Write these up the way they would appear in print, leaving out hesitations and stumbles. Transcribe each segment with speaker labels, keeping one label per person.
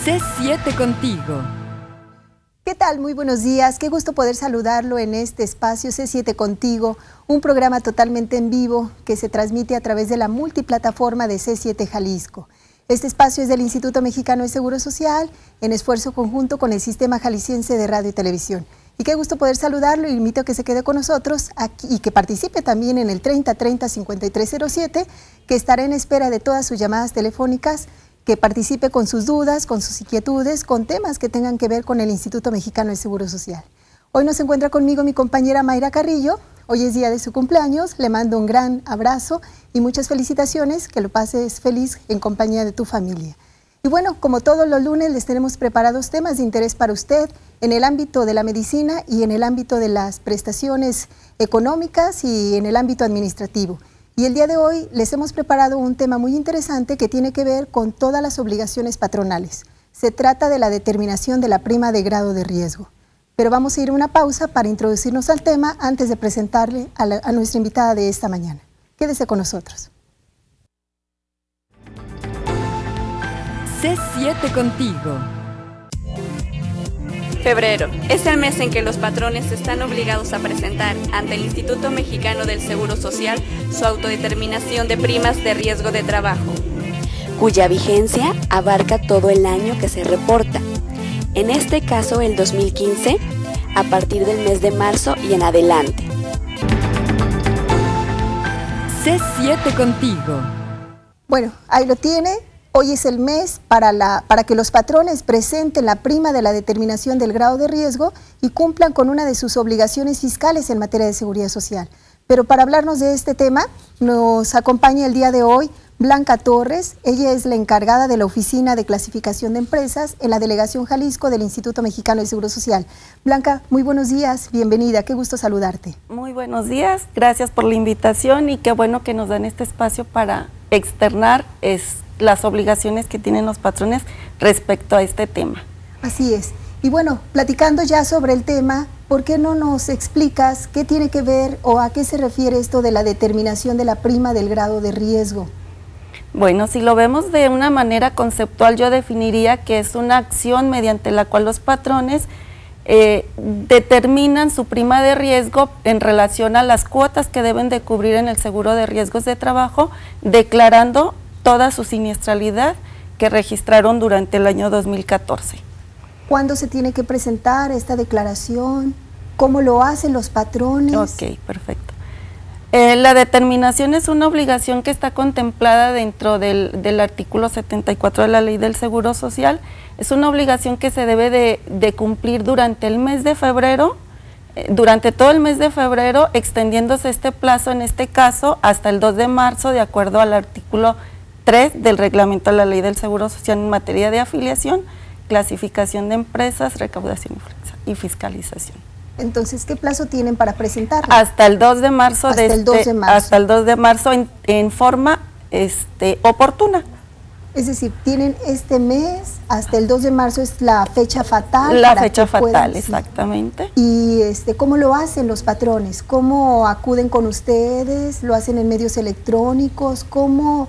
Speaker 1: C7 contigo.
Speaker 2: ¿Qué tal? Muy buenos días. Qué gusto poder saludarlo en este espacio C7 Contigo, un programa totalmente en vivo que se transmite a través de la multiplataforma de C7 Jalisco. Este espacio es del Instituto Mexicano de Seguro Social en esfuerzo conjunto con el Sistema Jalisciense de Radio y Televisión. Y qué gusto poder saludarlo y invito a que se quede con nosotros aquí y que participe también en el 3030-5307, que estará en espera de todas sus llamadas telefónicas, que participe con sus dudas, con sus inquietudes, con temas que tengan que ver con el Instituto Mexicano de Seguro Social. Hoy nos encuentra conmigo mi compañera Mayra Carrillo. Hoy es día de su cumpleaños, le mando un gran abrazo y muchas felicitaciones, que lo pases feliz en compañía de tu familia. Y bueno, como todos los lunes les tenemos preparados temas de interés para usted en el ámbito de la medicina y en el ámbito de las prestaciones económicas y en el ámbito administrativo. Y el día de hoy les hemos preparado un tema muy interesante que tiene que ver con todas las obligaciones patronales. Se trata de la determinación de la prima de grado de riesgo. Pero vamos a ir a una pausa para introducirnos al tema antes de presentarle a nuestra invitada de esta mañana. Quédese con nosotros.
Speaker 1: C7 contigo.
Speaker 3: Febrero es el mes en que los patrones están obligados a presentar ante el Instituto Mexicano del Seguro Social su autodeterminación de primas de riesgo de trabajo,
Speaker 4: cuya vigencia abarca todo el año que se reporta. En este caso, el 2015, a partir del mes de marzo y en adelante.
Speaker 1: C7 contigo.
Speaker 2: Bueno, ahí lo tiene. Hoy es el mes para que los patrones presenten la prima de la determinación del grado de riesgo y cumplan con una de sus obligaciones fiscales en materia de seguridad social. Pero para hablarnos de este tema, nos acompaña el día de hoy Blanca Torres. Ella es la encargada de la Oficina de Clasificación de Empresas en la Delegación Jalisco del Instituto Mexicano de Seguro Social. Blanca, muy buenos días, bienvenida, qué gusto saludarte.
Speaker 5: Muy buenos días, gracias por la invitación y qué bueno que nos dan este espacio para externar las obligaciones que tienen los patrones respecto a este tema.
Speaker 2: Así es. Y bueno, platicando ya sobre el tema, ¿por qué no nos explicas qué tiene que ver o a qué se refiere esto de la determinación de la prima del grado de riesgo?
Speaker 5: Bueno, si lo vemos de una manera conceptual, yo definiría que es una acción mediante la cual los patrones determinan su prima de riesgo en relación a las cuotas que deben de cubrir en el seguro de riesgos de trabajo, declarando toda su siniestralidad que registraron durante el año 2014.
Speaker 2: ¿Cuándo se tiene que presentar esta declaración? ¿Cómo lo hacen los patrones?
Speaker 5: Ok, perfecto. La determinación es una obligación que está contemplada dentro del artículo 74 de la Ley del Seguro Social. Es una obligación que se debe de cumplir durante el mes de febrero, durante todo el mes de febrero, extendiéndose este plazo, en este caso, hasta el 2 de marzo, de acuerdo al artículo 3 del reglamento de la Ley del Seguro Social en materia de afiliación, clasificación de empresas, recaudación y fiscalización.
Speaker 2: Entonces, ¿qué plazo tienen para presentarlo?
Speaker 5: Hasta el 2 de marzo.
Speaker 2: Hasta el 2 de marzo.
Speaker 5: Hasta el 2 de marzo en forma oportuna.
Speaker 2: Es decir, tienen este mes, hasta el 2 de marzo es la fecha fatal.
Speaker 5: La fecha fatal, exactamente.
Speaker 2: Y ¿cómo lo hacen los patrones? ¿Cómo acuden con ustedes? ¿Lo hacen en medios electrónicos? ¿Cómo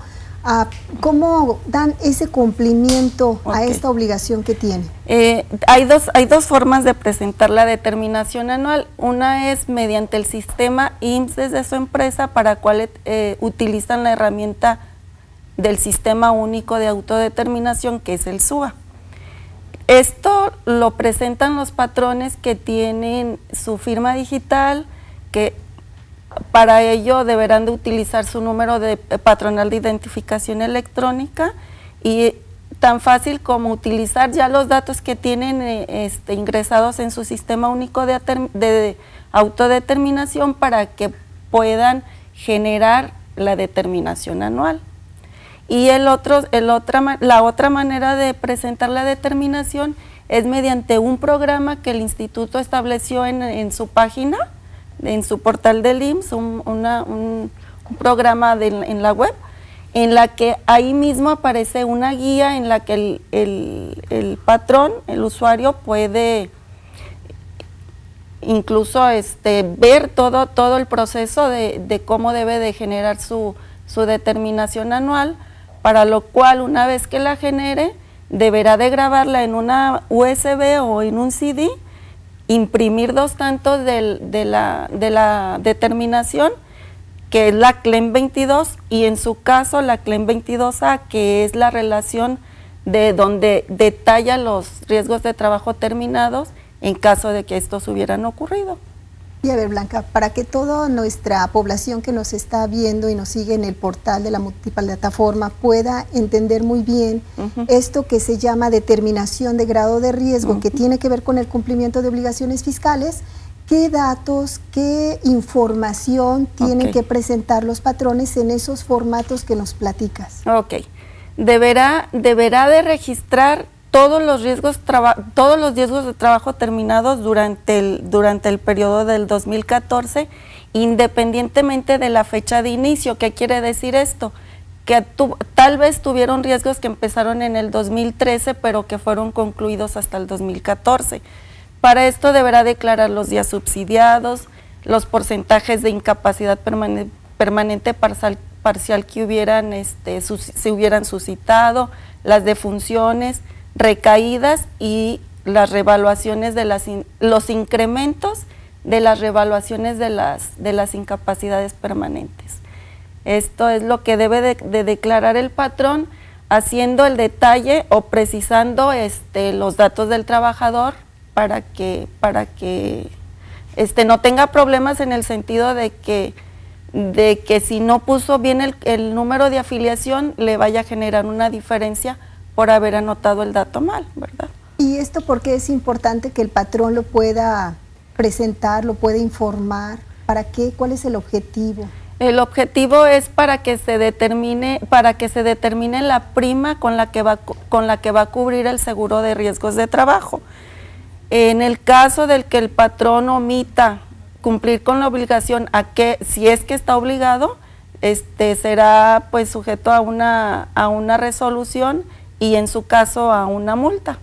Speaker 2: dan ese cumplimiento a esta obligación que tienen?
Speaker 5: Hay dos formas de presentar la determinación anual. Una es mediante el sistema IMSS desde su empresa, para cual utilizan la herramienta del Sistema Único de Autodeterminación, que es el SUA. Esto lo presentan los patrones que tienen su firma digital, que para ello deberán de utilizar su número de patronal de identificación electrónica, y tan fácil como utilizar ya los datos que tienen ingresados en su Sistema Único de Autodeterminación para que puedan generar la determinación anual. Y la otra manera de presentar la determinación es mediante un programa que el instituto estableció en su página, en su portal del IMSS, un programa en la web, en la que ahí mismo aparece una guía en la que el patrón, el usuario, puede incluso ver todo el proceso de cómo debe de generar su determinación anual, para lo cual, una vez que la genere, deberá de grabarla en una USB o en un CD, imprimir 2 cantos de la determinación, que es la CLEM 22, y en su caso la CLEM 22A, que es la relación de donde detalla los riesgos de trabajo terminados en caso de que estos hubieran ocurrido.
Speaker 2: Y a ver, Blanca, para que toda nuestra población que nos está viendo y nos sigue en el portal de la multiplataforma pueda entender muy bien esto que se llama determinación de grado de riesgo, que tiene que ver con el cumplimiento de obligaciones fiscales, ¿qué datos, qué información tienen que presentar los patrones en esos formatos que nos platicas?
Speaker 5: Ok, deberá de registrar todos los riesgos de trabajo terminados durante el periodo del 2014, independientemente de la fecha de inicio. ¿Qué quiere decir esto? Que tal vez tuvieron riesgos que empezaron en el 2013, pero que fueron concluidos hasta el 2014. Para esto deberá declarar los días subsidiados, los porcentajes de incapacidad permanente parcial que se hubieran suscitado, las defunciones, recaídas y las revaluaciones los incrementos de las revaluaciones de las incapacidades permanentes. Esto es lo que debe de declarar el patrón, haciendo el detalle o precisando los datos del trabajador para que no tenga problemas, en el sentido de que si no puso bien el número de afiliación, le vaya a generar una diferencia por haber anotado el dato mal, ¿verdad?
Speaker 2: ¿Y esto por qué es importante que el patrón lo pueda presentar, lo pueda informar? ¿Para qué? ¿Cuál es el objetivo?
Speaker 5: El objetivo es para que se determine la prima con la que va a cubrir el seguro de riesgos de trabajo. En el caso del que el patrón omita cumplir con la obligación, si es que está obligado, será pues sujeto a una resolución y en su caso a una multa.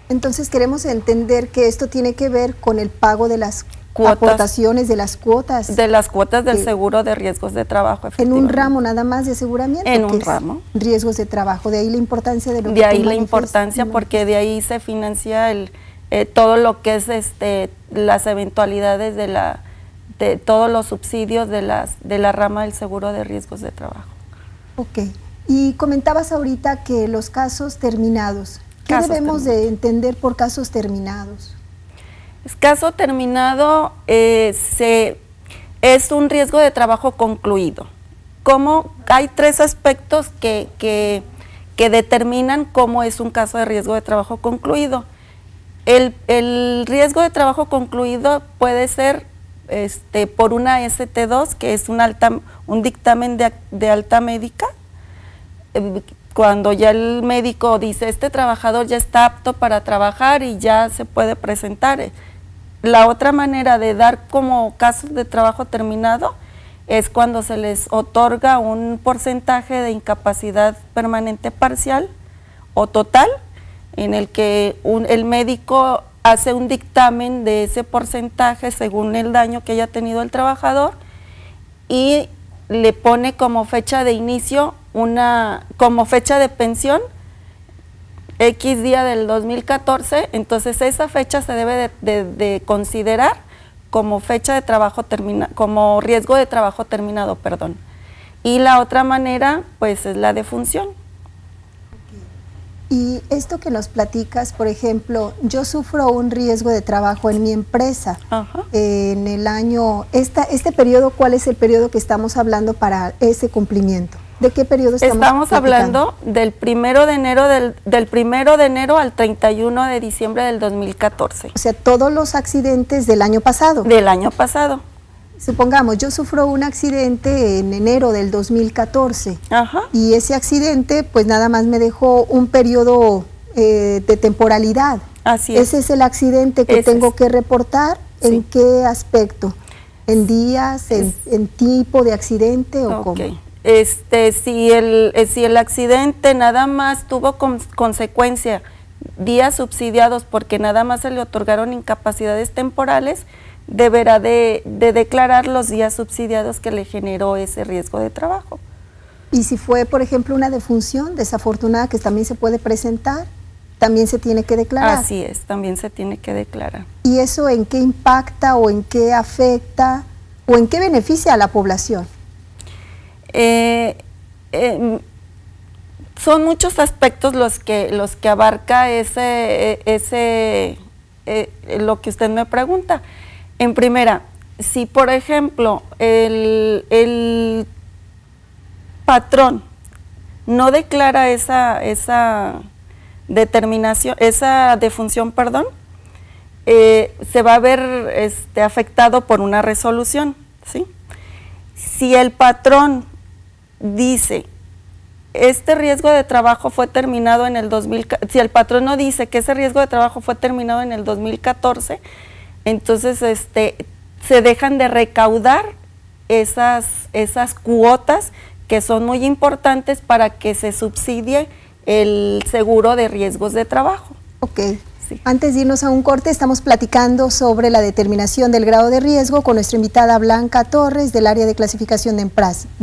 Speaker 2: Entonces queremos entender que esto tiene que ver con el pago de las aportaciones, de las cuotas.
Speaker 5: De las cuotas del seguro de riesgos de trabajo,
Speaker 2: en un ramo nada más de aseguramiento.
Speaker 5: En un ramo.
Speaker 2: Riesgos de trabajo, de ahí la importancia de lo que
Speaker 5: de ahí la importancia, porque de ahí se financia todo lo que es las eventualidades de todos los subsidios de la rama del seguro de riesgos de trabajo.
Speaker 2: Ok. Y comentabas ahorita que los casos terminados, ¿qué debemos de entender por casos terminados?
Speaker 5: Caso terminado es un riesgo de trabajo concluido. Hay 3 aspectos que determinan cómo es un caso de riesgo de trabajo concluido. El riesgo de trabajo concluido puede ser por una ST2, que es un dictamen de alta médica, cuando ya el médico dice, este trabajador ya está apto para trabajar y ya se puede presentar. La otra manera de dar como casos de trabajo terminado es cuando se les otorga un porcentaje de incapacidad permanente parcial o total, en el que el médico hace un dictamen de ese porcentaje según el daño que haya tenido el trabajador y le pone como fecha de inicio, como fecha de pensión, X día del 2014, entonces esa fecha se debe de considerar como fecha de trabajo como riesgo de trabajo terminado, perdón. Y la otra manera, pues, es la defunción.
Speaker 2: Y esto que nos platicas, por ejemplo, yo sufro un riesgo de trabajo en mi empresa. En el año, este periodo, ¿cuál es el periodo que estamos hablando para ese cumplimiento? ¿De qué periodo estamos
Speaker 5: hablando? Del 1 de enero del 1 de enero al 31 de diciembre del 2014.
Speaker 2: O sea, todos los accidentes del año pasado.
Speaker 5: Del año pasado.
Speaker 2: Supongamos, yo sufro un accidente en enero del 2014 y ese accidente pues nada más me dejó un periodo de temporalidad. Así es. Ese es el accidente que tengo que reportar. Sí. ¿En qué aspecto? ¿En días? ¿En tipo de accidente o cómo?
Speaker 5: Si el accidente nada más tuvo consecuencia días subsidiados porque nada más se le otorgaron incapacidades temporales, deberá de declarar los días subsidiados que le generó ese riesgo de trabajo.
Speaker 2: Y si fue, por ejemplo, una defunción desafortunada que también se puede presentar. también se tiene que declarar.
Speaker 5: Así es, también se tiene que declarar.
Speaker 2: ¿Y eso en qué impacta o en qué afecta o en qué beneficia a la población?
Speaker 5: Son muchos aspectos los que abarca lo que usted me pregunta. En primera, si por ejemplo el patrón no declara esa determinación, esa defunción, perdón, se va a ver afectado por una resolución, ¿sí? Si el patrón dice, este riesgo de trabajo fue terminado en el 2014, si el patrón no dice que ese riesgo de trabajo fue terminado en el 2014, entonces se dejan de recaudar esas cuotas que son muy importantes para que se subsidie el seguro de riesgos de trabajo.
Speaker 2: Ok.
Speaker 5: Sí.
Speaker 2: Antes de irnos a un corte, estamos platicando sobre la determinación del grado de riesgo con nuestra invitada Blanca Torres del área de clasificación de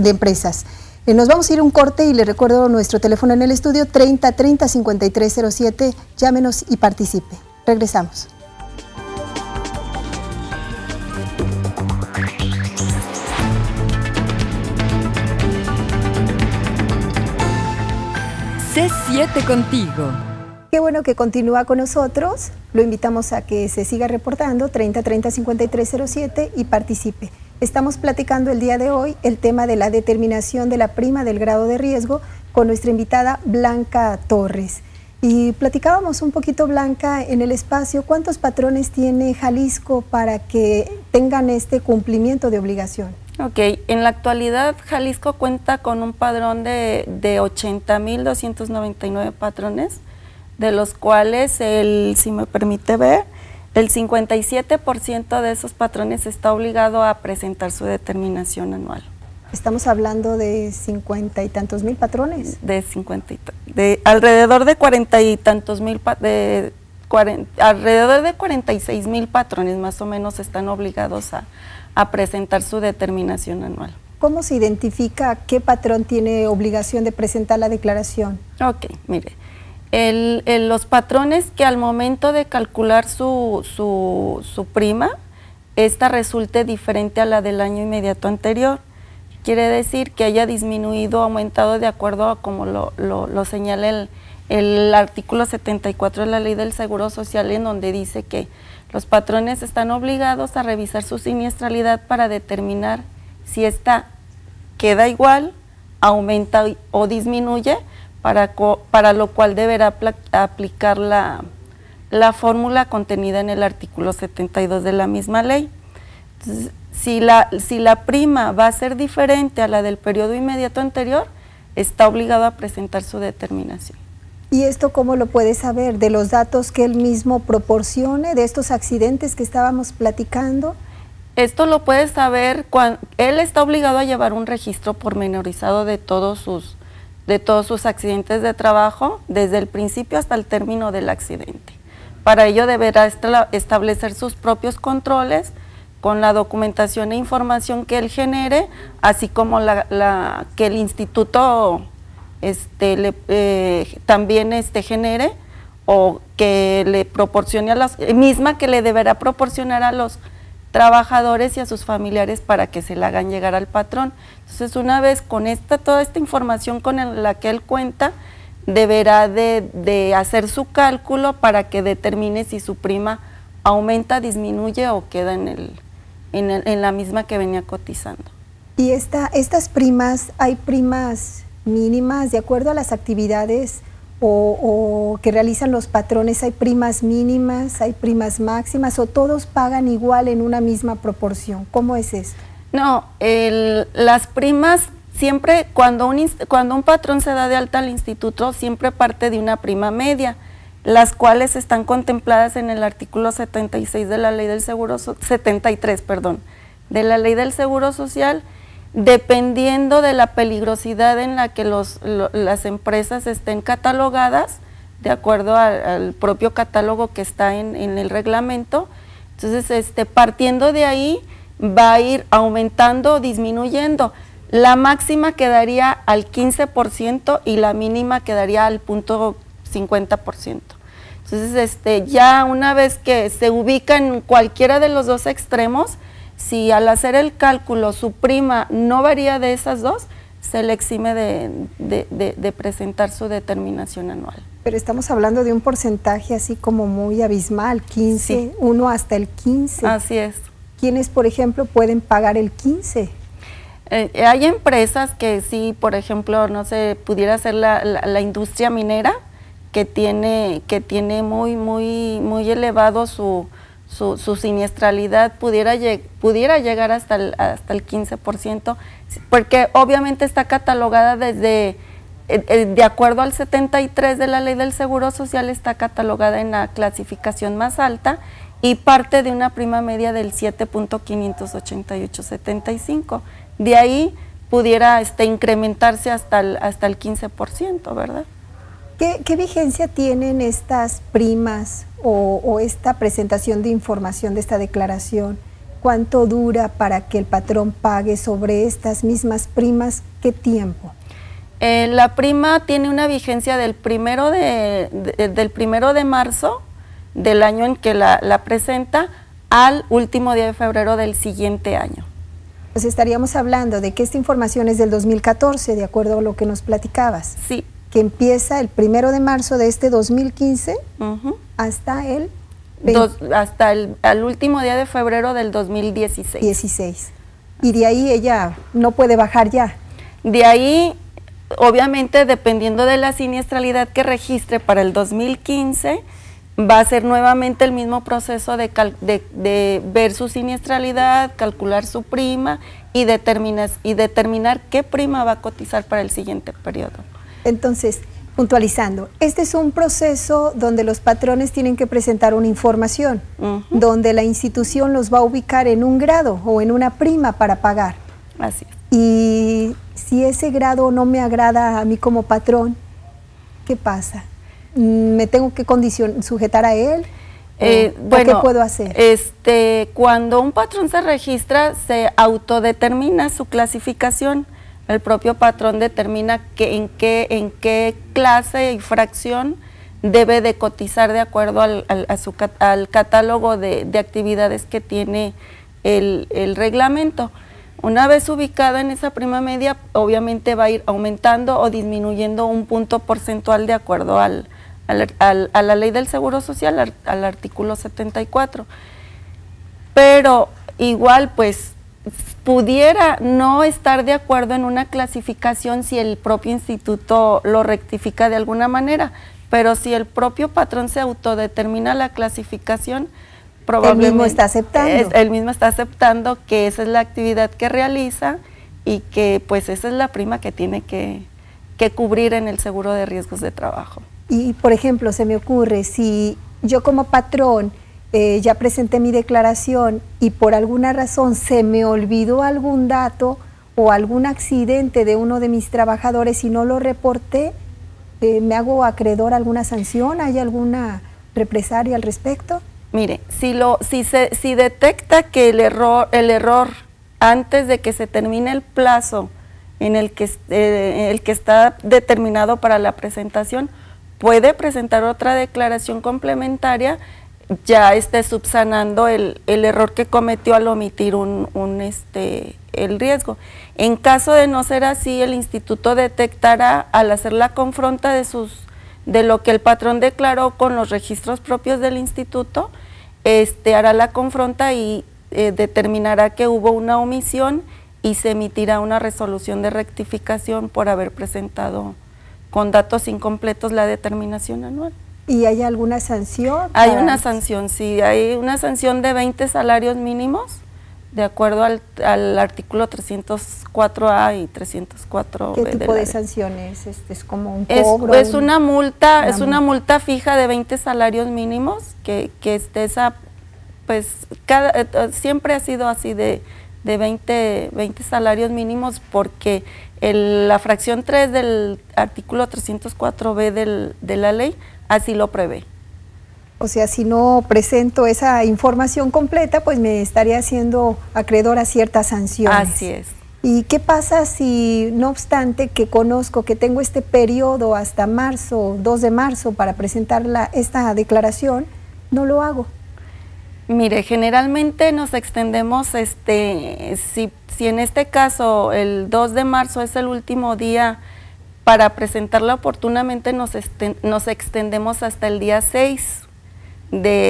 Speaker 2: empresas. Nos vamos a ir a un corte y le recuerdo nuestro teléfono en el estudio 30 30 53 07. Llámenos y participe. Regresamos.
Speaker 1: C7 contigo.
Speaker 2: Qué bueno que continúa con nosotros. Lo invitamos a que se siga reportando 30 30 53 07 y participe. Estamos platicando el día de hoy el tema de la determinación de la prima del grado de riesgo con nuestra invitada Blanca Torres. Y platicábamos un poquito, Blanca, en el espacio, ¿cuántos patrones tiene Jalisco para que tengan este cumplimiento de obligación?
Speaker 5: Ok, en la actualidad Jalisco cuenta con un padrón de 80,299 patrones, de los cuales, si me permite ver, el 57% de esos patrones está obligado a presentar su determinación anual.
Speaker 2: Estamos hablando de 50 y tantos mil patrones.
Speaker 5: De alrededor de 40 y tantos mil, alrededor de 46,000 patrones más o menos están obligados a presentar su determinación anual.
Speaker 2: ¿Cómo se identifica qué patrón tiene obligación de presentar la declaración?
Speaker 5: Ok, mire. Los patrones que al momento de calcular su prima, esta resulte diferente a la del año inmediato anterior. Quiere decir que haya disminuido o aumentado de acuerdo a como lo señala el artículo 74 de la Ley del Seguro Social, en donde dice que los patrones están obligados a revisar su siniestralidad para determinar si esta queda igual, aumenta o disminuye, para lo cual deberá aplicar la fórmula contenida en el artículo 72 de la misma ley. Entonces, si la prima va a ser diferente a la del periodo inmediato anterior, está obligado a presentar su determinación.
Speaker 2: ¿Y esto cómo lo puede saber? ¿De los datos que él mismo proporcione, de estos accidentes que estábamos platicando?
Speaker 5: Esto lo puede saber cuando él está obligado a llevar un registro pormenorizado de todos sus accidentes de trabajo, desde el principio hasta el término del accidente. Para ello deberá establecer sus propios controles con la documentación e información que él genere, así como que el instituto también genere, o que le proporcione misma que le deberá proporcionar a los trabajadores y a sus familiares para que se la hagan llegar al patrón. Entonces, una vez con toda esta información con la que él cuenta, deberá de hacer su cálculo para que determine si su prima aumenta, disminuye o queda en la misma que venía cotizando.
Speaker 2: Y estas primas, ¿hay primas mínimas de acuerdo a las actividades o que realizan los patrones? ¿Hay primas mínimas, hay primas máximas o todos pagan igual en una misma proporción? ¿Cómo es esto?
Speaker 5: No, las primas siempre, cuando un patrón se da de alta al instituto, siempre parte de una prima media, las cuales están contempladas en el artículo 76 de la Ley del Seguro 73, perdón, de la Ley del Seguro Social, dependiendo de la peligrosidad en la que las empresas estén catalogadas, de acuerdo al propio catálogo que está en el reglamento. Entonces, partiendo de ahí, va a ir aumentando o disminuyendo. La máxima quedaría al 15% y la mínima quedaría al 0.50%. Entonces, ya una vez que se ubica en cualquiera de los dos extremos, si al hacer el cálculo su prima no varía de esas dos, se le exime de presentar su determinación anual.
Speaker 2: Pero estamos hablando de un porcentaje así como muy abismal, 15, sí. 1 hasta el 15.
Speaker 5: Así es.
Speaker 2: ¿Quiénes, por ejemplo, pueden pagar el 15?
Speaker 5: Hay empresas que sí, por ejemplo, no sé, pudiera ser la industria minera, que tiene muy elevado su siniestralidad, pudiera llegar hasta el 15%, porque obviamente está catalogada desde, de acuerdo al 73 de la Ley del Seguro Social, está catalogada en la clasificación más alta y parte de una prima media del 7.58875. De ahí pudiera incrementarse hasta el 15%, ¿verdad?
Speaker 2: ¿Qué vigencia tienen estas primas o esta presentación de información de esta declaración? ¿Cuánto dura para que el patrón pague sobre estas mismas primas? ¿Qué tiempo?
Speaker 5: La prima tiene una vigencia del 1 de marzo del año en que la presenta al último día de febrero del siguiente año.
Speaker 2: Pues estaríamos hablando de que esta información es del 2014, de acuerdo a lo que nos platicabas.
Speaker 5: Sí.
Speaker 2: Que empieza el 1 de marzo de este 2015 hasta el...
Speaker 5: al último día de febrero del 2016.
Speaker 2: Y de ahí ella no puede bajar ya.
Speaker 5: De ahí, obviamente, dependiendo de la siniestralidad que registre para el 2015, va a ser nuevamente el mismo proceso de ver su siniestralidad, calcular su prima y determinar qué prima va a cotizar para el siguiente periodo.
Speaker 2: Entonces, puntualizando, este es un proceso donde los patrones tienen que presentar una información, donde la institución los va a ubicar en un grado o en una prima para pagar.
Speaker 5: Así es.
Speaker 2: Y si ese grado no me agrada a mí como patrón, ¿qué pasa? ¿Me tengo que sujetar a él?
Speaker 5: Bueno,
Speaker 2: ¿qué puedo hacer?
Speaker 5: Cuando un patrón se registra, se autodetermina su clasificación. El propio patrón determina en qué clase y fracción debe de cotizar de acuerdo al catálogo de actividades que tiene el reglamento. Una vez ubicada en esa prima media, obviamente va a ir aumentando o disminuyendo un punto porcentual de acuerdo a la Ley del Seguro Social, al artículo 74. Pero igual, pues, pudiera no estar de acuerdo en una clasificación si el propio instituto lo rectifica de alguna manera, pero si el propio patrón se autodetermina la clasificación, probablemente
Speaker 2: él mismo está aceptando
Speaker 5: que esa es la actividad que realiza y que pues esa es la prima que tiene que cubrir en el seguro de riesgos de trabajo.
Speaker 2: Y por ejemplo, se me ocurre, si yo como patrón ya presenté mi declaración y por alguna razón se me olvidó algún dato o algún accidente de uno de mis trabajadores y no lo reporté, ¿me hago acreedor a alguna sanción? ¿Hay alguna represalia al respecto?
Speaker 5: Mire, si detecta que el error antes de que se termine el plazo en el que está determinado para la presentación, puede presentar otra declaración complementaria, ya esté subsanando el error que cometió al omitir el riesgo. En caso de no ser así, el instituto detectará al hacer la confronta de lo que el patrón declaró con los registros propios del instituto, hará la confronta y determinará que hubo una omisión y se emitirá una resolución de rectificación por haber presentado con datos incompletos la determinación anual.
Speaker 2: ¿Y hay alguna sanción?
Speaker 5: Hay una sanción, sí, hay una sanción de 20 salarios mínimos, de acuerdo al artículo 304A y 304B.
Speaker 2: ¿Qué tipo de sanciones? ¿Es como un cobro?
Speaker 5: Es una multa fija de 20 salarios mínimos, que pues siempre ha sido así de 20 salarios mínimos, porque la fracción 3 del artículo 304B de la ley así lo prevé.
Speaker 2: O sea, si no presento esa información completa, pues me estaría haciendo acreedor a ciertas sanciones.
Speaker 5: Así es.
Speaker 2: ¿Y qué pasa si, no obstante que conozco que tengo este periodo hasta marzo, 2 de marzo, para presentar esta declaración, no lo hago?
Speaker 5: Mire, generalmente nos extendemos, si en este caso el 2 de marzo es el último día para presentarla oportunamente, nos extendemos hasta el día 6,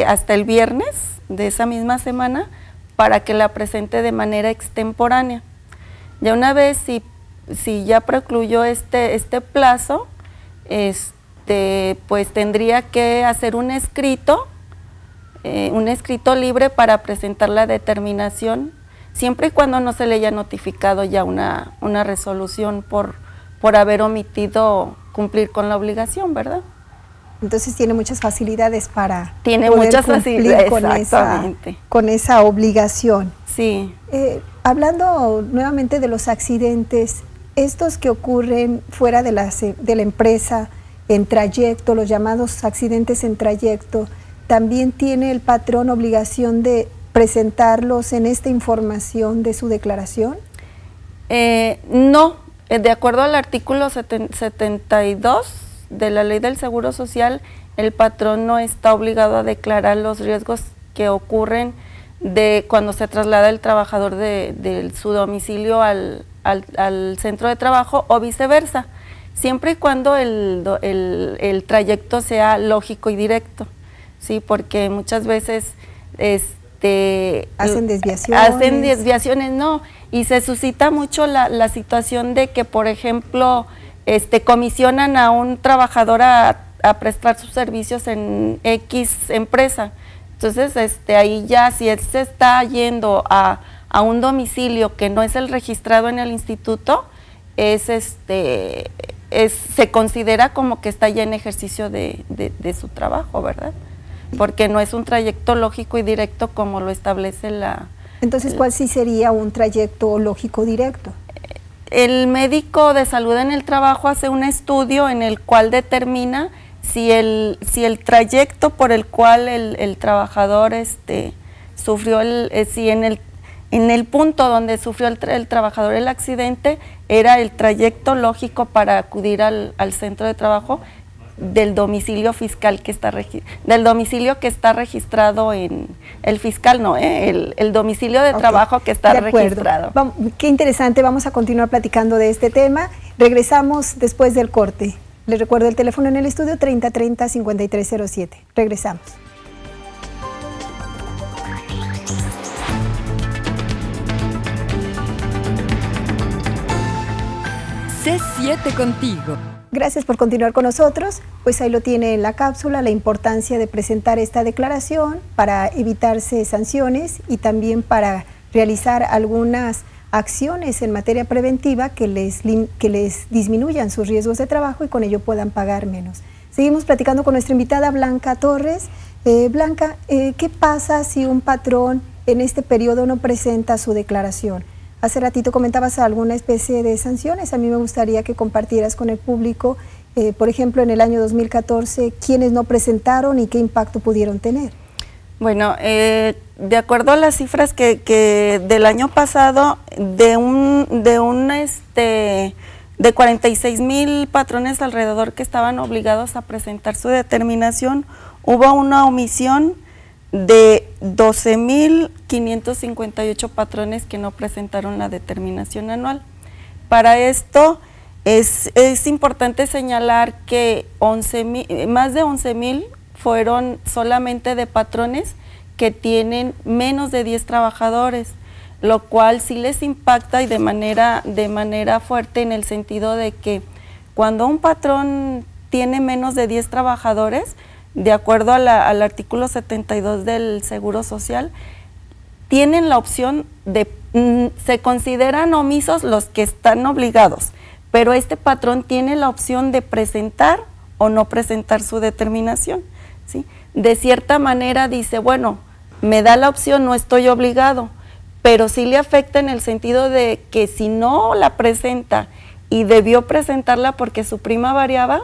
Speaker 5: hasta el viernes de esa misma semana, para que la presente de manera extemporánea. Ya una vez, si ya precluyó este plazo, pues tendría que hacer un escrito libre para presentar la determinación, siempre y cuando no se le haya notificado ya una resolución por haber omitido cumplir con la obligación, ¿verdad?
Speaker 2: Entonces tiene muchas facilidades para
Speaker 5: cumplir
Speaker 2: con esa obligación.
Speaker 5: Sí.
Speaker 2: Hablando nuevamente de los accidentes, estos que ocurren fuera de la empresa, en trayecto, los llamados accidentes en trayecto, ¿también tiene el patrón obligación de presentarlos en esta información de su declaración?
Speaker 5: No, de acuerdo al artículo 72 de la Ley del Seguro Social, el patrón no está obligado a declarar los riesgos que ocurren cuando se traslada el trabajador de su domicilio al centro de trabajo o viceversa, siempre y cuando el trayecto sea lógico y directo, ¿sí? Porque muchas veces
Speaker 2: hacen desviaciones.
Speaker 5: No, y se suscita mucho la situación de que, por ejemplo, comisionan a un trabajador a prestar sus servicios en X empresa. Entonces, ahí ya, si él se está yendo a un domicilio que no es el registrado en el instituto, se considera como que está ya en ejercicio de su trabajo, ¿verdad? Porque no es un trayecto lógico y directo como lo establece la...
Speaker 2: Entonces, ¿cuál sí sería un trayecto lógico directo?
Speaker 5: El médico de salud en el trabajo hace un estudio en el cual determina si el trayecto por el cual el trabajador sufrió, si en el punto donde sufrió el trabajador el accidente era el trayecto lógico para acudir al centro de trabajo del domicilio fiscal que está registrado en el fiscal, no, el domicilio de trabajo que está registrado.
Speaker 2: Qué interesante, vamos a continuar platicando de este tema. Regresamos después del corte. Les recuerdo el teléfono en el estudio 3030-5307. Regresamos.
Speaker 1: C7 contigo.
Speaker 2: Gracias por continuar con nosotros. Pues ahí lo tiene en la cápsula, la importancia de presentar esta declaración para evitarse sanciones y también para realizar algunas acciones en materia preventiva que les disminuyan sus riesgos de trabajo y con ello puedan pagar menos. Seguimos platicando con nuestra invitada Blanca Torres. Blanca, ¿qué pasa si un patrón en este periodo no presenta su declaración? Hace ratito comentabas alguna especie de sanciones. A mí me gustaría que compartieras con el público, por ejemplo, en el año 2014, quiénes no presentaron y qué impacto pudieron tener.
Speaker 5: Bueno, de acuerdo a las cifras que del año pasado, de 46,000 patrones alrededor que estaban obligados a presentar su determinación, hubo una omisión de 12,558 patrones que no presentaron la determinación anual. Para esto es importante señalar que más de 11,000 fueron solamente de patrones que tienen menos de 10 trabajadores, lo cual sí les impacta y de manera fuerte, en el sentido de que cuando un patrón tiene menos de 10 trabajadores, de acuerdo al artículo 72 del Seguro Social, tienen la opción se consideran omisos los que están obligados, pero este patrón tiene la opción de presentar o no presentar su determinación, ¿sí? De cierta manera dice, bueno, me da la opción, no estoy obligado, pero sí le afecta en el sentido de que si no la presenta y debió presentarla porque su prima variaba,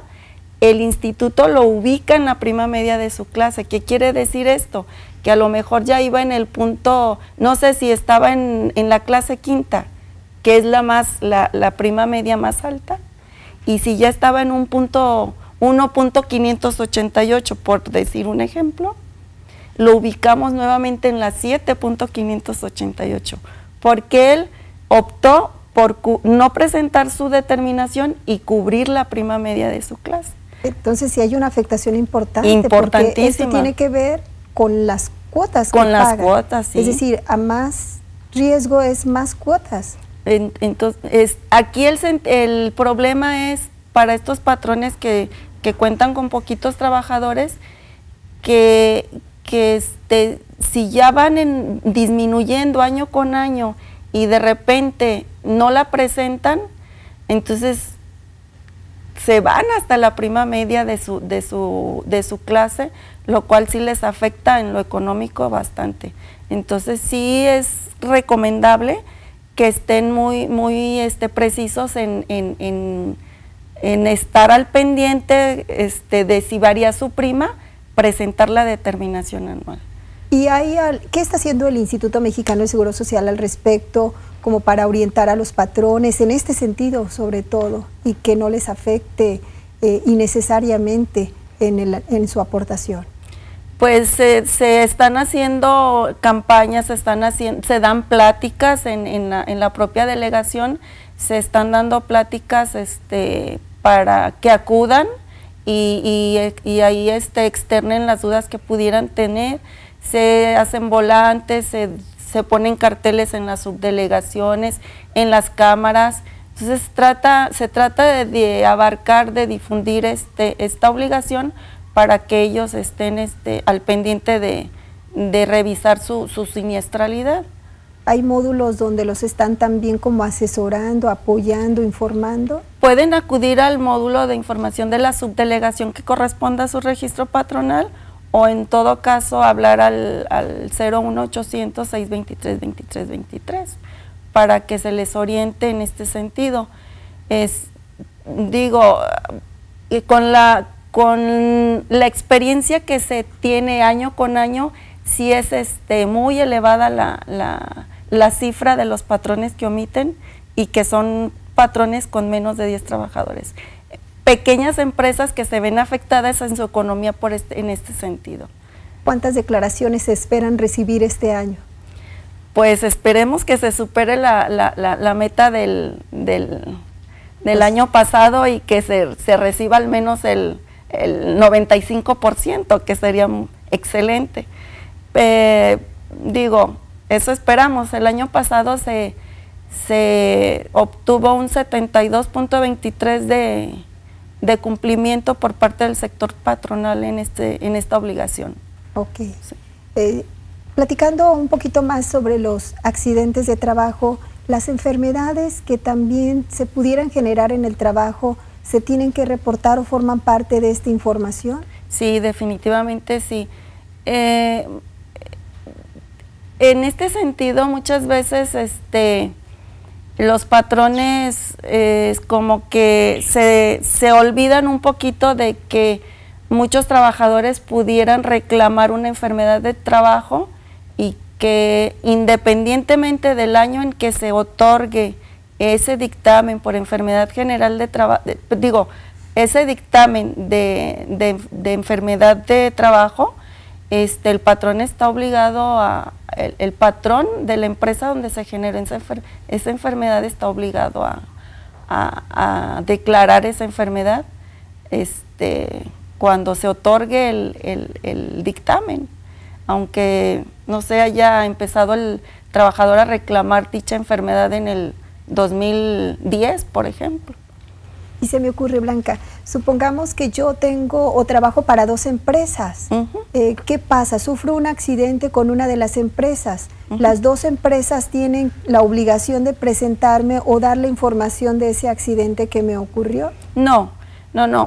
Speaker 5: el instituto lo ubica en la prima media de su clase. ¿Qué quiere decir esto? Que a lo mejor ya iba en el punto, no sé si estaba en la clase quinta, que es la prima media más alta, y si ya estaba en un punto 1.588, por decir un ejemplo, lo ubicamos nuevamente en la 7.588, porque él optó por no presentar su determinación y cubrir la prima media de su clase.
Speaker 2: Entonces sí hay una afectación importante,
Speaker 5: importantísima,
Speaker 2: porque esto tiene que ver con las cuotas
Speaker 5: con las cuotas, sí.
Speaker 2: Es decir, a más riesgo es más cuotas.
Speaker 5: Entonces, aquí el problema es para estos patrones que cuentan con poquitos trabajadores, que si ya van disminuyendo año con año y de repente no la presentan, entonces se van hasta la prima media de su clase, lo cual sí les afecta en lo económico bastante. Entonces sí es recomendable que estén muy precisos en estar al pendiente de si varía su prima, presentar la determinación anual.
Speaker 2: ¿Y qué está haciendo el Instituto Mexicano de Seguro Social al respecto, como para orientar a los patrones en este sentido sobre todo, y que no les afecte innecesariamente en su aportación?
Speaker 5: Pues se están haciendo campañas, se dan pláticas en la propia delegación, se están dando pláticas para que acudan y ahí externen las dudas que pudieran tener. Se hacen volantes, se ponen carteles en las subdelegaciones, en las cámaras. Entonces se trata de abarcar, de difundir esta obligación para que ellos estén al pendiente de revisar su siniestralidad.
Speaker 2: ¿Hay módulos donde los están también como asesorando, apoyando, informando?
Speaker 5: Pueden acudir al módulo de información de la subdelegación que corresponda a su registro patronal, o en todo caso hablar al 01800-623-2323 para que se les oriente en este sentido. Con la experiencia que se tiene año con año, sí es muy elevada la cifra de los patrones que omiten y que son patrones con menos de 10 trabajadores. Pequeñas empresas que se ven afectadas en su economía en este sentido.
Speaker 2: ¿Cuántas declaraciones se esperan recibir este año?
Speaker 5: Pues esperemos que se supere la meta del año pasado y que se reciba al menos el 95%, que sería excelente. Eso esperamos. El año pasado se obtuvo un 72.23 de cumplimiento por parte del sector patronal en esta obligación.
Speaker 2: Ok. Sí. Platicando un poquito más sobre los accidentes de trabajo, las enfermedades que también se pudieran generar en el trabajo, ¿se tienen que reportar o forman parte de esta información? Sí, definitivamente sí.
Speaker 5: En este sentido, muchas veces los patrones como que se olvidan un poquito de que muchos trabajadores pudieran reclamar una enfermedad de trabajo y que independientemente del año en que se otorgue ese dictamen por enfermedad general de trabajo, ese dictamen de enfermedad de trabajo, el patrón está obligado el patrón de la empresa donde se genera esa enfermedad está obligado a declarar esa enfermedad cuando se otorgue el dictamen, aunque no se haya empezado el trabajador a reclamar dicha enfermedad en el 2010, por ejemplo.
Speaker 2: Y se me ocurre, Blanca, supongamos que yo tengo o trabajo para 2 empresas. ¿Qué pasa? Sufro un accidente con una de las empresas. ¿Las 2 empresas tienen la obligación de presentarme o dar la información de ese accidente que me ocurrió?
Speaker 5: No,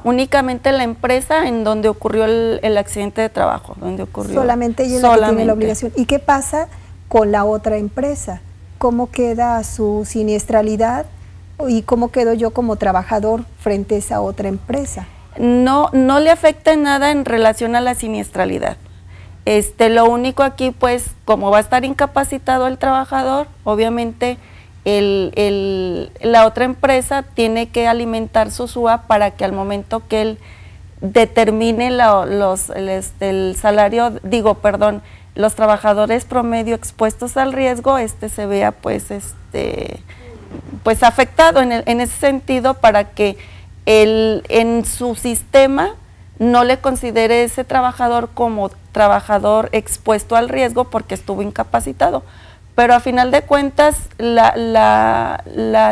Speaker 5: únicamente la empresa en donde ocurrió el accidente de trabajo.
Speaker 2: Solamente ella es la que tiene la obligación. ¿Y qué pasa con la otra empresa? ¿Cómo queda su siniestralidad? ¿Y cómo quedo yo como trabajador frente a esa otra empresa?
Speaker 5: No le afecta en nada en relación a la siniestralidad. Lo único aquí, pues, como va a estar incapacitado el trabajador, obviamente la otra empresa tiene que alimentar su SUA para que al momento que él determine el salario, los trabajadores promedio expuestos al riesgo, se vea pues afectado en ese sentido, para que en su sistema no le considere ese trabajador como trabajador expuesto al riesgo porque estuvo incapacitado. Pero a final de cuentas la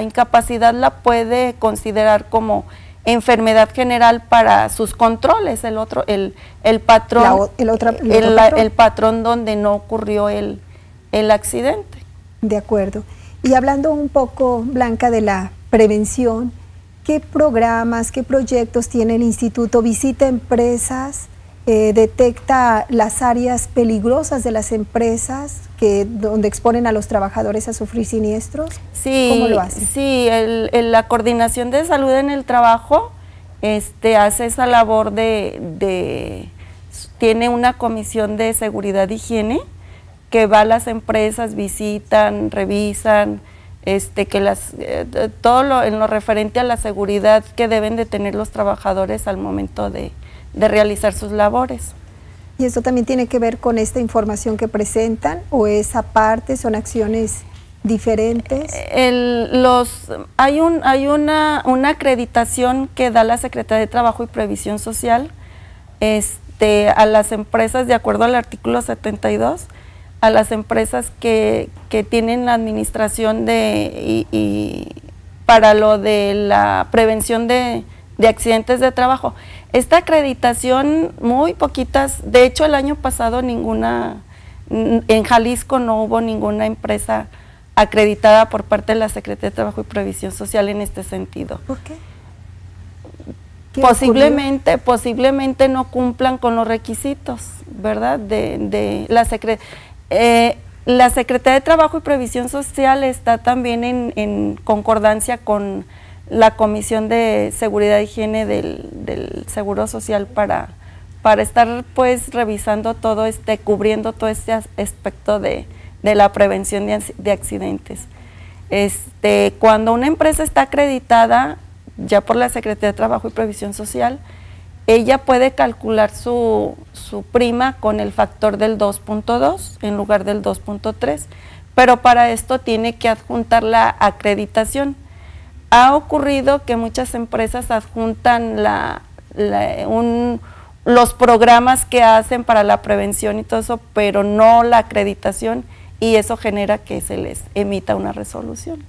Speaker 5: incapacidad la puede considerar como enfermedad general para sus controles, el patrón, el patrón donde no ocurrió el accidente.
Speaker 2: De acuerdo. Y hablando un poco, Blanca, de la prevención, ¿qué programas, qué proyectos tiene el instituto? ¿Visita empresas? ¿Detecta las áreas peligrosas de las empresas donde exponen a los trabajadores a sufrir siniestros?
Speaker 5: Sí,
Speaker 2: ¿cómo lo hace?
Speaker 5: Sí, la Coordinación de Salud en el Trabajo hace esa labor tiene una comisión de seguridad e higiene que va a las empresas, visitan, revisan, todo en lo referente a la seguridad que deben de tener los trabajadores al momento de realizar sus labores.
Speaker 2: ¿Y esto también tiene que ver con esta información que presentan, o es aparte, son acciones diferentes?
Speaker 5: Hay una acreditación que da la Secretaría de Trabajo y Previsión Social a las empresas, de acuerdo al artículo 72, a las empresas que tienen la administración para lo de la prevención de accidentes de trabajo. Esta acreditación, muy poquitas, de hecho el año pasado en Jalisco no hubo ninguna empresa acreditada por parte de la Secretaría de Trabajo y Previsión Social en este sentido.
Speaker 2: ¿Por qué?
Speaker 5: Posiblemente no cumplan con los requisitos, ¿verdad? La Secretaría de Trabajo y Previsión Social está también en concordancia con la Comisión de Seguridad e Higiene del Seguro Social para estar pues revisando todo cubriendo todo este aspecto de la prevención de accidentes. Cuando una empresa está acreditada ya por la Secretaría de Trabajo y Previsión Social, ella puede calcular su prima con el factor del 2.2 en lugar del 2.3, pero para esto tiene que adjuntar la acreditación. Ha ocurrido que muchas empresas adjuntan los programas que hacen para la prevención y todo eso, pero no la acreditación, y eso genera que se les emita una resolución.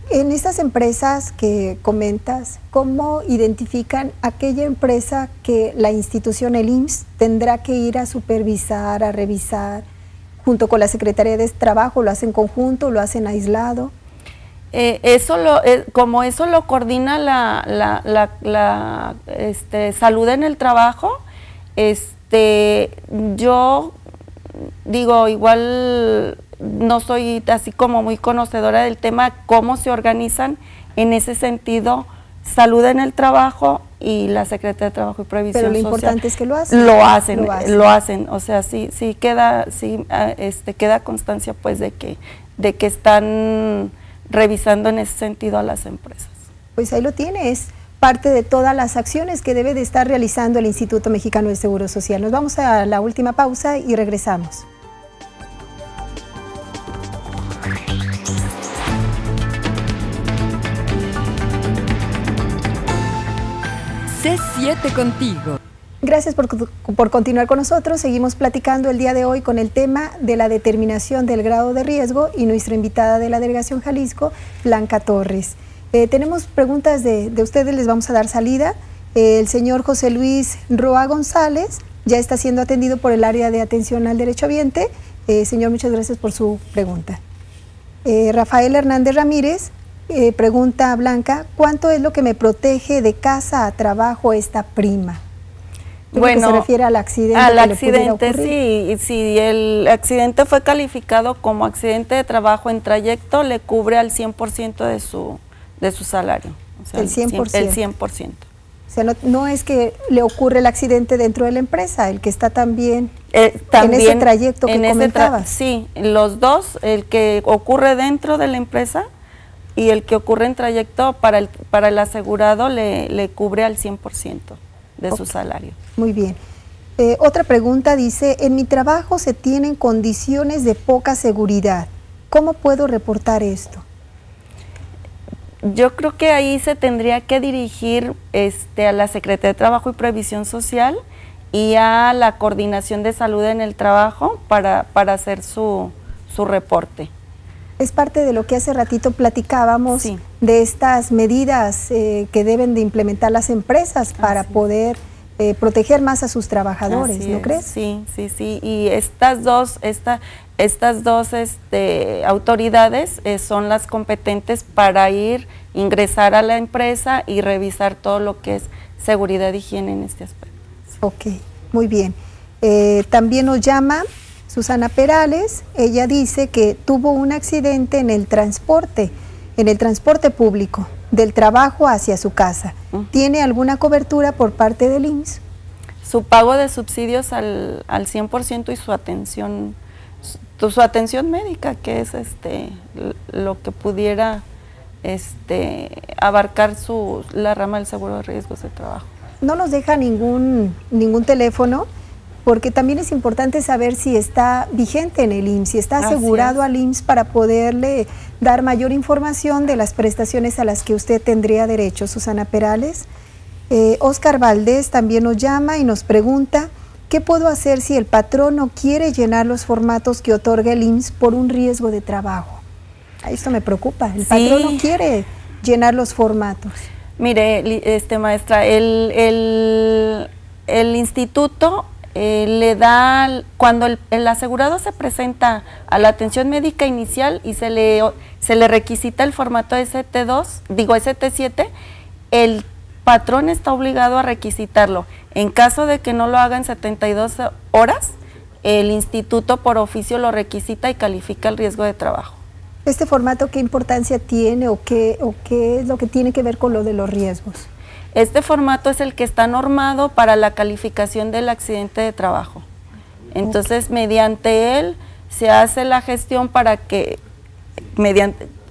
Speaker 2: En estas empresas que comentas, ¿cómo identifican aquella empresa que la institución, el IMSS, tendrá que ir a supervisar, a revisar, junto con la Secretaría de Trabajo? ¿Lo hacen conjunto, lo hacen aislado? Como eso lo coordina
Speaker 5: la salud en el trabajo, yo digo, igual no soy así como muy conocedora del tema, cómo se organizan en ese sentido salud en el trabajo y la Secretaría de Trabajo y Previsión Social.
Speaker 2: Pero lo importante es que lo hacen.
Speaker 5: Lo hacen, o sea, sí queda constancia pues de que están revisando en ese sentido a las empresas.
Speaker 2: Pues ahí lo tiene, es parte de todas las acciones que debe de estar realizando el Instituto Mexicano del Seguro Social. Nos vamos a la última pausa y regresamos.
Speaker 1: C7 contigo.
Speaker 2: Gracias por continuar con nosotros. Seguimos platicando el día de hoy con el tema de la determinación del grado de riesgo y nuestra invitada de la Delegación Jalisco, Blanca Torres. Tenemos preguntas de ustedes, les vamos a dar salida. El señor José Luis Roa González ya está siendo atendido por el área de atención al derechohabiente. Señor, muchas gracias por su pregunta. Rafael Hernández Ramírez pregunta a Blanca, ¿cuánto es lo que me protege de casa a trabajo esta prima? Bueno, se refiere al accidente.
Speaker 5: Al accidente, sí. Si el accidente fue calificado como accidente de trabajo en trayecto, le cubre al 100% de su salario. O sea,
Speaker 2: el 100%.
Speaker 5: El 100%.
Speaker 2: O sea, no es que le ocurre el accidente dentro de la empresa, el que está también en ese trayecto que comentabas.
Speaker 5: Sí, los dos, el que ocurre dentro de la empresa y el que ocurre en trayecto para el asegurado le cubre al 100% de su salario.
Speaker 2: Muy bien. Otra pregunta dice, en mi trabajo se tienen condiciones de poca seguridad. ¿Cómo puedo reportar esto?
Speaker 5: Yo creo que ahí se tendría que dirigir a la Secretaría de Trabajo y Previsión Social y a la Coordinación de Salud en el Trabajo para hacer su reporte.
Speaker 2: Es parte de lo que hace ratito platicábamos,
Speaker 5: sí,
Speaker 2: de estas medidas que deben de implementar las empresas para poder proteger más a sus trabajadores,
Speaker 5: así
Speaker 2: ¿no
Speaker 5: es,
Speaker 2: crees?
Speaker 5: Sí, sí, sí, y estas dos autoridades son las competentes para ingresar a la empresa y revisar todo lo que es seguridad y higiene en este aspecto.
Speaker 2: Ok, muy bien. También nos llama Susana Perales. Ella dice que tuvo un accidente en el transporte público, del trabajo hacia su casa. ¿Tiene alguna cobertura por parte del IMSS?
Speaker 5: Su pago de subsidios al 100% y su atención médica, que es lo que pudiera abarcar la rama del seguro de riesgos de trabajo.
Speaker 2: No nos deja ningún teléfono, porque también es importante saber si está vigente en el IMSS, si está asegurado al IMSS para poderle dar mayor información de las prestaciones a las que usted tendría derecho. Susana Perales. Oscar Valdés también nos llama y nos pregunta, ¿qué puedo hacer si el patrón no quiere llenar los formatos que otorga el IMSS por un riesgo de trabajo? Esto me preocupa, el patrón no quiere llenar los formatos.
Speaker 5: Mire, maestra, el instituto le da, cuando el asegurado se presenta a la atención médica inicial y se le requisita el formato ST7, el patrón está obligado a requisitarlo. En caso de que no lo haga en 72 horas, el instituto por oficio lo requisita y califica el riesgo de trabajo.
Speaker 2: ¿Este formato qué importancia tiene o qué es lo que tiene que ver con lo de los riesgos?
Speaker 5: Este formato es el que está normado para la calificación del accidente de trabajo. Entonces, mediante él se hace la gestión para que,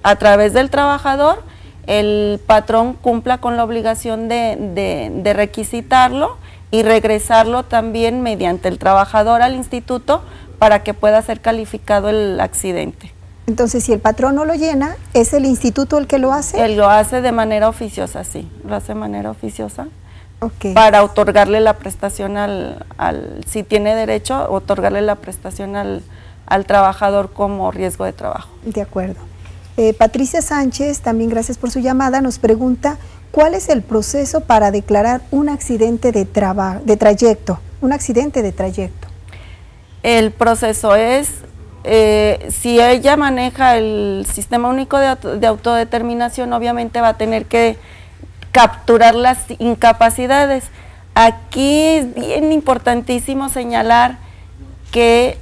Speaker 5: a través del trabajador, el patrón cumpla con la obligación de requisitarlo y regresarlo también mediante el trabajador al instituto para que pueda ser calificado el accidente.
Speaker 2: Entonces, si el patrón no lo llena, ¿es el instituto el que lo hace?
Speaker 5: Él lo hace de manera oficiosa, sí, lo hace de manera oficiosa.
Speaker 2: Okay.
Speaker 5: Para otorgarle la prestación si tiene derecho, otorgarle la prestación al trabajador como riesgo de trabajo.
Speaker 2: De acuerdo. Patricia Sánchez, también gracias por su llamada, nos pregunta, ¿cuál es el proceso para declarar un accidente de trayecto? Un accidente de trayecto. El proceso es, si ella maneja el Sistema Único de Autodeterminación, obviamente va a tener que capturar las incapacidades. Aquí es bien importantísimo señalar que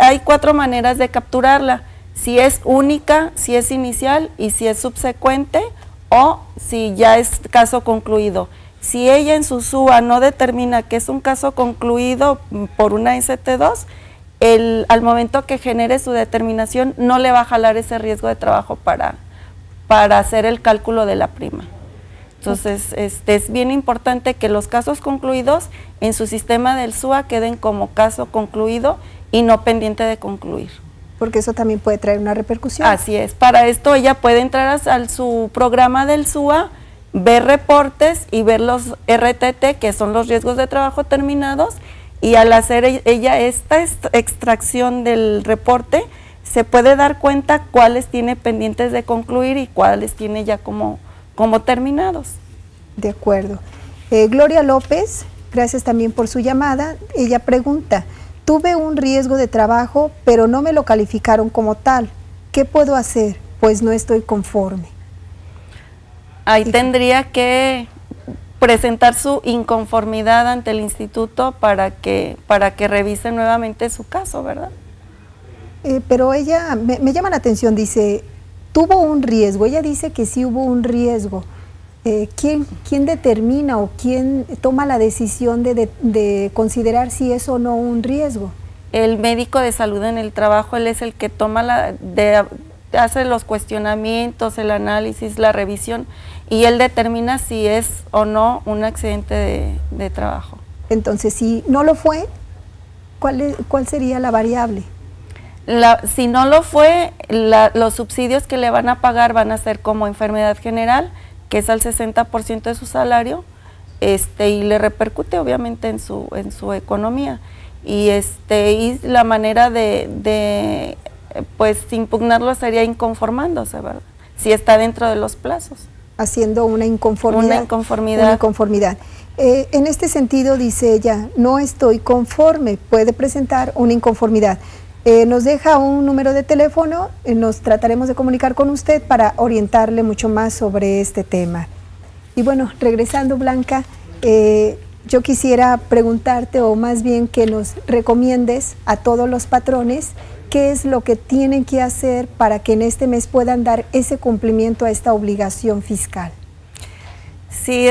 Speaker 2: hay 4 maneras de capturarla: si es única, si es inicial y si es subsecuente, o si ya es caso concluido. Si ella en su SUA no determina que es un caso concluido por una ST2, al momento que genere su determinación no le va a jalar ese riesgo de trabajo para hacer el cálculo de la prima. Entonces, es bien importante que los casos concluidos en su sistema del SUA queden como caso concluido y no pendiente de concluir. Porque eso también puede traer una repercusión. Así es. Para esto ella puede entrar a su programa del SUA, ver reportes y ver los RTT, que son los riesgos de trabajo terminados, y al hacer ella esta extracción del reporte, se puede dar cuenta cuáles tiene pendientes de concluir y cuáles tiene ya como terminados. De acuerdo. Gloria López, gracias también por su llamada. Ella pregunta, tuve un riesgo de trabajo, pero no me lo calificaron como tal. ¿Qué puedo hacer? Pues no estoy conforme. Ahí tendría que presentar su inconformidad ante el instituto para que revise nuevamente su caso, ¿verdad? Pero ella, me llama la atención, dice, tuvo un riesgo, ella dice que sí hubo un riesgo, ¿quién determina o quién toma la decisión de considerar si es o no un riesgo?
Speaker 5: El médico de salud en el trabajo, él es el que toma hace los cuestionamientos, el análisis, la revisión, y él determina si es o no un accidente de trabajo.
Speaker 2: Entonces, si no lo fue, ¿cuál sería la variable?
Speaker 5: Si no lo fue, los subsidios que le van a pagar van a ser como enfermedad general, que es al 60% de su salario, y le repercute obviamente en su economía. Y la manera de pues impugnarlo sería inconformándose, ¿verdad? Si está dentro de los plazos.
Speaker 2: Haciendo una inconformidad.
Speaker 5: Una inconformidad.
Speaker 2: Una inconformidad. En este sentido, dice ella, no estoy conforme, puede presentar una inconformidad. Nos deja un número de teléfono, nos trataremos de comunicar con usted para orientarle mucho más sobre este tema. Y bueno, regresando, Blanca, yo quisiera preguntarte, o más bien que nos recomiendes a todos los patrones, qué es lo que tienen que hacer para que en este mes puedan dar ese cumplimiento a esta obligación fiscal.
Speaker 5: Sí,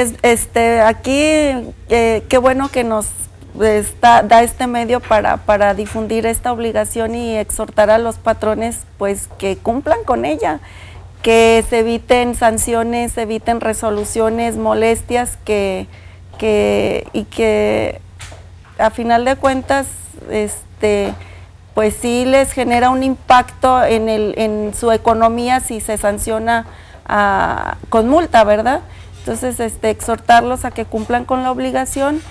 Speaker 5: aquí qué bueno que nos da este medio para difundir esta obligación y exhortar a los patrones pues que cumplan con ella, que se eviten sanciones, se eviten resoluciones, molestias y que a final de cuentas pues sí les genera un impacto en su economía si se sanciona con multa, ¿verdad? Entonces exhortarlos a que cumplan con la obligación.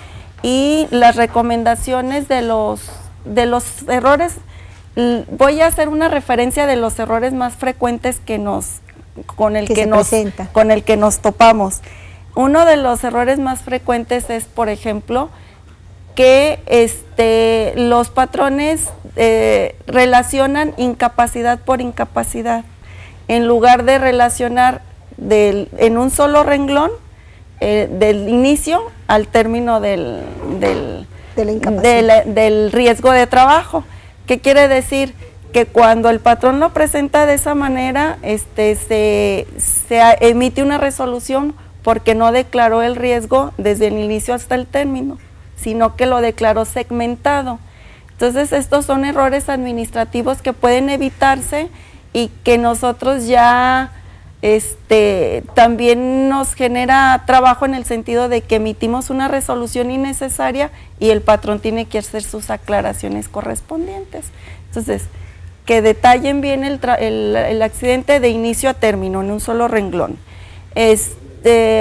Speaker 5: Y las recomendaciones de los errores, voy a hacer una referencia de los errores más frecuentes con el que nos topamos. Uno de los errores más frecuentes es, por ejemplo, que los patrones relacionan incapacidad por incapacidad, en lugar de relacionar en un solo renglón, del inicio al término del riesgo de trabajo. ¿Qué quiere decir? Que cuando el patrón lo presenta de esa manera, se emite una resolución porque no declaró el riesgo desde el inicio hasta el término, sino que lo declaró segmentado. Entonces estos son errores administrativos que pueden evitarse y que nosotros ya también nos genera trabajo en el sentido de que emitimos una resolución innecesaria y el patrón tiene que hacer sus aclaraciones correspondientes. Entonces, que detallen bien el accidente de inicio a término en un solo renglón.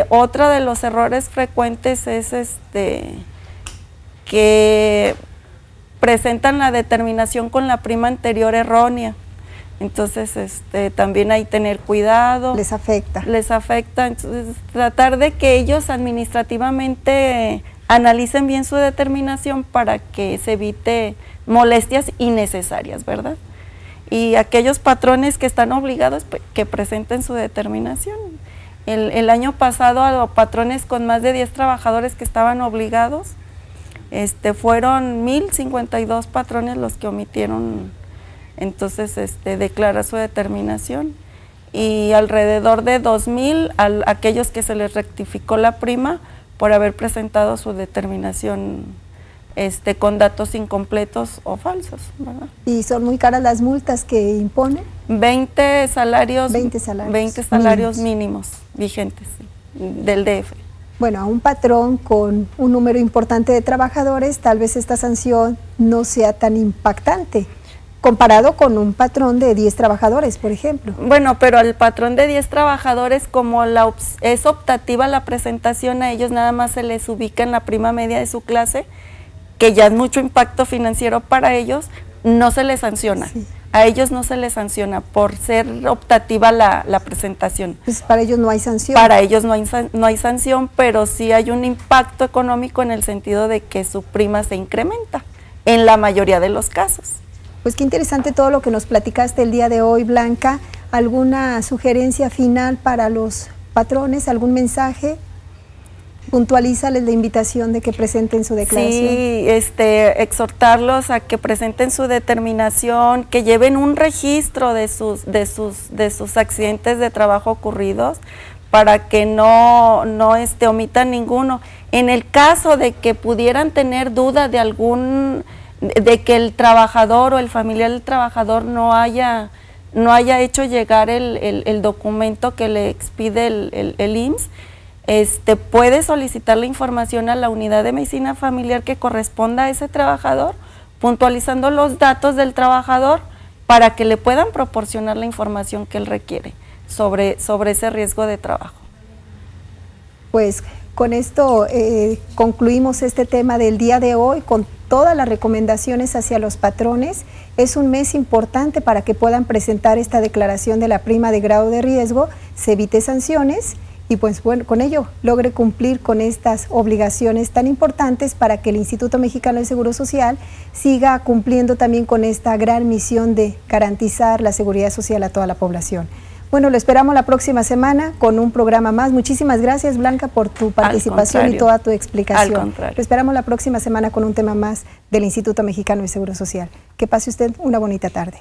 Speaker 5: Otro de los errores frecuentes es que presentan la determinación con la prima anterior errónea. Entonces, también hay que tener cuidado.
Speaker 2: Les afecta.
Speaker 5: Les afecta. Entonces, tratar de que ellos administrativamente analicen bien su determinación para que se evite molestias innecesarias, ¿verdad? Y aquellos patrones que están obligados, pues, que presenten su determinación. El año pasado, a los patrones con más de 10 trabajadores que estaban obligados, fueron 1,052 patrones los que omitieron. Entonces, declara su determinación, y alrededor de 2,000 aquellos que se les rectificó la prima por haber presentado su determinación con datos incompletos o falsos, ¿verdad? ¿Y
Speaker 2: son muy caras las multas que imponen?
Speaker 5: 20 salarios mínimos vigentes, sí, del DF.
Speaker 2: Bueno, a un patrón con un número importante de trabajadores, tal vez esta sanción no sea tan impactante, comparado con un patrón de 10 trabajadores, por ejemplo.
Speaker 5: Bueno, pero al patrón de 10 trabajadores, como es optativa la presentación, a ellos nada más se les ubica en la prima media de su clase, que ya es mucho impacto financiero para ellos, no se les sanciona. Sí. A ellos no se les sanciona por ser optativa la presentación.
Speaker 2: Pues para ellos no hay sanción.
Speaker 5: Para ellos no hay sanción, pero sí hay un impacto económico en el sentido de que su prima se incrementa, en la mayoría de los casos.
Speaker 2: Pues qué interesante todo lo que nos platicaste el día de hoy, Blanca. ¿Alguna sugerencia final para los patrones? ¿Algún mensaje? Puntualízales la invitación de que presenten su declaración.
Speaker 5: Sí, exhortarlos a que presenten su determinación, que lleven un registro de sus accidentes de trabajo ocurridos, para que no omitan ninguno. En el caso de que pudieran tener duda de que el trabajador o el familiar del trabajador no haya hecho llegar el documento que le expide el IMSS, puede solicitar la información a la unidad de medicina familiar que corresponda a ese trabajador, puntualizando los datos del trabajador para que le puedan proporcionar la información que él requiere sobre ese riesgo de trabajo.
Speaker 2: Pues con esto concluimos este tema del día de hoy con todas las recomendaciones hacia los patrones. Es un mes importante para que puedan presentar esta declaración de la prima de grado de riesgo, se evite sanciones y pues bueno, con ello logre cumplir con estas obligaciones tan importantes para que el Instituto Mexicano del Seguro Social siga cumpliendo también con esta gran misión de garantizar la seguridad social a toda la población. Bueno, lo esperamos la próxima semana con un programa más. Muchísimas gracias, Blanca, por tu participación y toda tu explicación.
Speaker 5: Al contrario.
Speaker 2: Lo esperamos la próxima semana con un tema más del Instituto Mexicano del Seguro Social. Que pase usted una bonita tarde.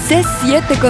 Speaker 1: C7 Contigo.